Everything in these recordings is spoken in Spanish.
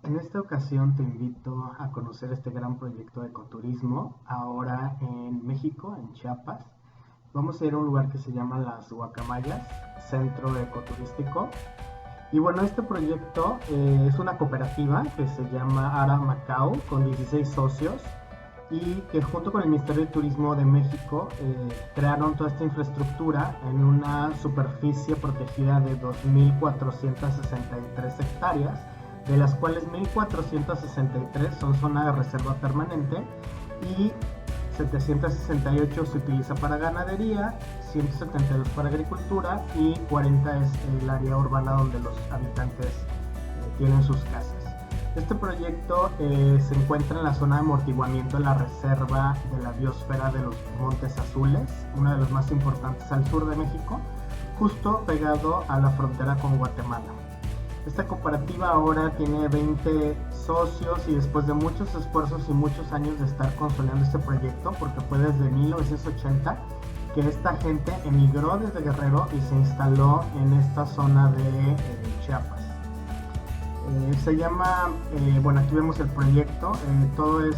En esta ocasión te invito a conocer este gran proyecto de ecoturismo, ahora en México, en Chiapas. Vamos a ir a un lugar que se llama Las Guacamayas, centro ecoturístico. Y bueno, este proyecto es una cooperativa que se llama Ara Macao, con 16 socios, y que junto con el Ministerio de Turismo de México crearon toda esta infraestructura en una superficie protegida de 2.463 hectáreas, de las cuales 1.463 son zona de reserva permanente y 768 se utiliza para ganadería, 172 para agricultura y 40 es el área urbana donde los habitantes tienen sus casas. Este proyecto se encuentra en la zona de amortiguamiento de la reserva de la biosfera de los Montes Azules, una de las más importantes al sur de México, justo pegado a la frontera con Guatemala. Esta cooperativa ahora tiene 20 socios y después de muchos esfuerzos y muchos años de estar consolidando este proyecto, porque fue desde 1980 que esta gente emigró desde Guerrero y se instaló en esta zona de Chiapas. Se llama, bueno, aquí vemos el proyecto, todo es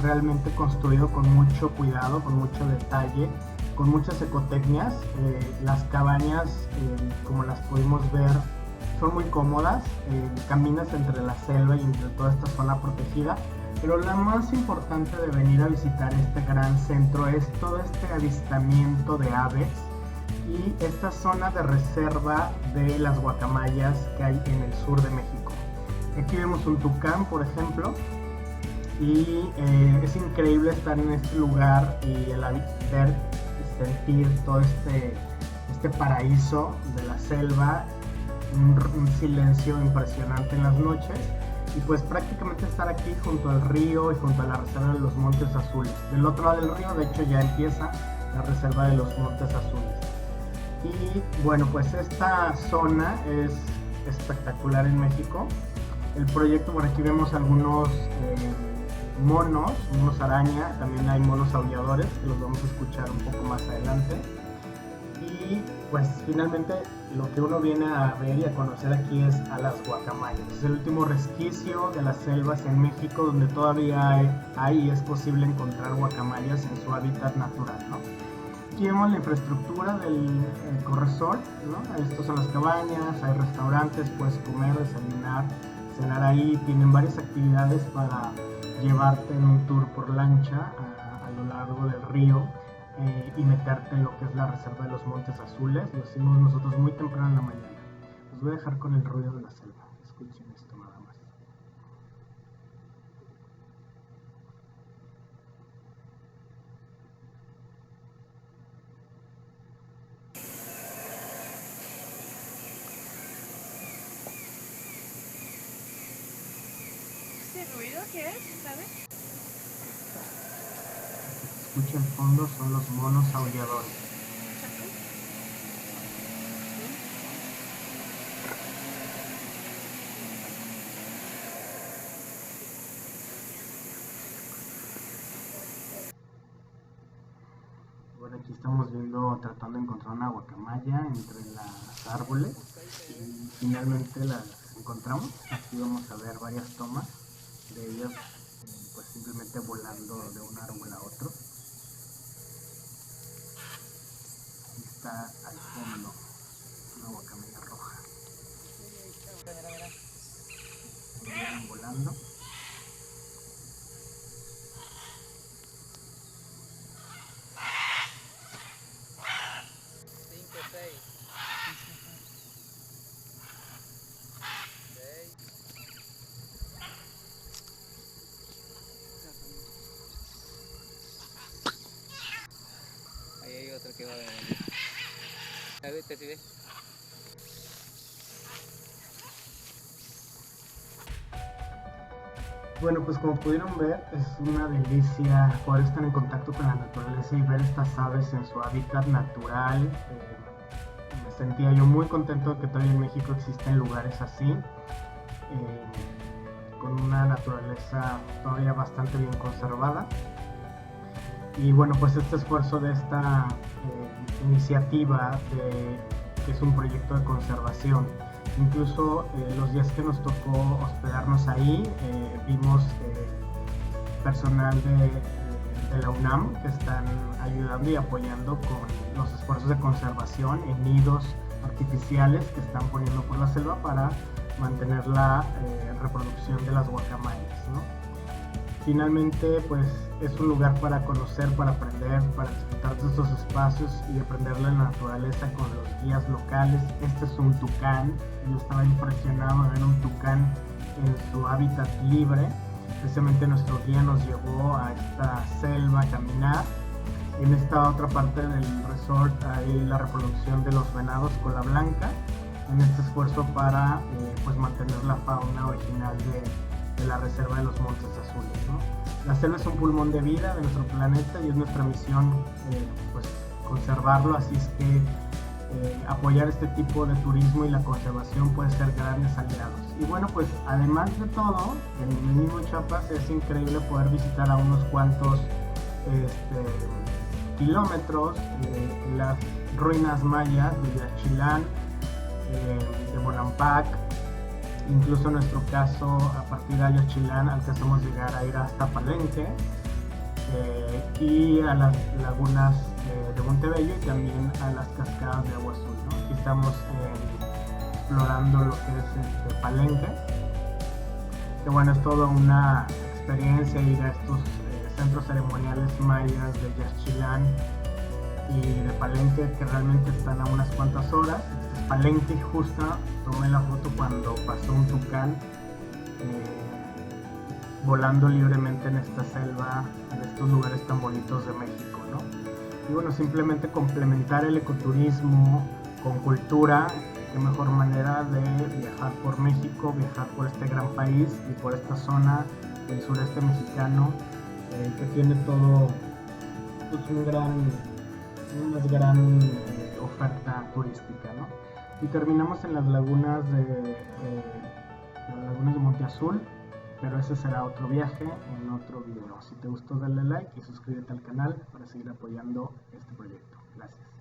realmente construido con mucho cuidado, con mucho detalle, con muchas ecotecnias. Las cabañas, como las pudimos ver, son muy cómodas, caminas entre la selva y entre toda esta zona protegida, pero la más importante de venir a visitar este gran centro es todo este avistamiento de aves y esta zona de reserva de las guacamayas que hay en el sur de México. Aquí vemos un tucán, por ejemplo, y es increíble estar en este lugar y el ver y sentir todo este paraíso de la selva, un silencio impresionante en las noches y pues prácticamente estar aquí junto al río y junto a la reserva de los Montes Azules. Del otro lado del río, de hecho, ya empieza la reserva de los Montes Azules. Y bueno, pues esta zona es espectacular en México. El proyecto, por aquí vemos algunos monos araña, también hay monos aulladores que los vamos a escuchar un poco más adelante. Y pues finalmente lo que uno viene a ver y a conocer aquí es a las guacamayas. Es el último resquicio de las selvas en México donde todavía hay y es posible encontrar guacamayas en su hábitat natural, ¿no? Aquí vemos la infraestructura del corresort, ¿no? Estas son las cabañas, hay restaurantes, puedes comer, desayunar, cenar ahí. Tienen varias actividades para llevarte en un tour por lancha a lo largo del río. Y meterte en lo que es la reserva de los Montes Azules. Lo hicimos nosotros muy temprano en la mañana. Los voy a dejar con el ruido de la selva. Escuchen esto nada más. ¿Ese ruido qué es, sabes? Lo que escucha en fondo son los monos aulladores. Bueno, aquí estamos viendo, tratando de encontrar una guacamaya entre los árboles y finalmente las encontramos. Aquí vamos a ver varias tomas de ellas, pues simplemente volando de un árbol a otro. Aquí está al fondo una guacamaya roja. Vienen volando. 5, 6. 6. Ahí hay otro que va a venir. ¿La viste, si ves? Bueno, pues como pudieron ver, es una delicia poder estar en contacto con la naturaleza y ver estas aves en su hábitat natural. Me sentía yo muy contento de que todavía en México existen lugares así, con una naturaleza todavía bastante bien conservada. Y bueno, pues este esfuerzo de esta iniciativa que es un proyecto de conservación Incluso los días que nos tocó hospedarnos ahí, vimos personal de la UNAM que están ayudando y apoyando con los esfuerzos de conservación en nidos artificiales que están poniendo por la selva para mantener la reproducción de las guacamayas, ¿no? Finalmente, pues es un lugar para conocer, para aprender, para disfrutar de estos espacios y aprender la naturaleza con los guías locales. Este es un tucán, yo estaba impresionado de ver un tucán en su hábitat libre. Precisamente nuestro guía nos llevó a esta selva a caminar. En esta otra parte del resort hay la reproducción de los venados cola blanca, en este esfuerzo para pues mantener la fauna original de la reserva de los Montes Azules, ¿no? La selva es un pulmón de vida de nuestro planeta y es nuestra misión pues conservarlo, así es que apoyar este tipo de turismo y la conservación puede ser grandes aliados. Y bueno, pues además de todo, en el mismo Chiapas es increíble poder visitar a unos cuantos kilómetros las ruinas mayas de Yaxchilán, de Bonampak. Incluso en nuestro caso, a partir de Yaxchilán alcanzamos a llegar a ir hasta Palenque y a las lagunas de Montebello y también a las cascadas de Agua Azul, ¿no? Aquí estamos explorando lo que es Palenque, que bueno, es toda una experiencia ir a estos centros ceremoniales mayas de Yaxchilán y de Palenque, que realmente están a unas cuantas horas. Este es Palenque, justo tomé la foto cuando pasó un tucán volando libremente en esta selva, en estos lugares tan bonitos de México, ¿no? Y bueno, simplemente complementar el ecoturismo con cultura, qué mejor manera de viajar por México, viajar por este gran país y por esta zona del sureste mexicano, que tiene todo pues, una gran oferta turística, ¿no? Y terminamos en las lagunas de Monte Azul, pero ese será otro viaje en otro video. Si te gustó, dale like y suscríbete al canal para seguir apoyando este proyecto. Gracias.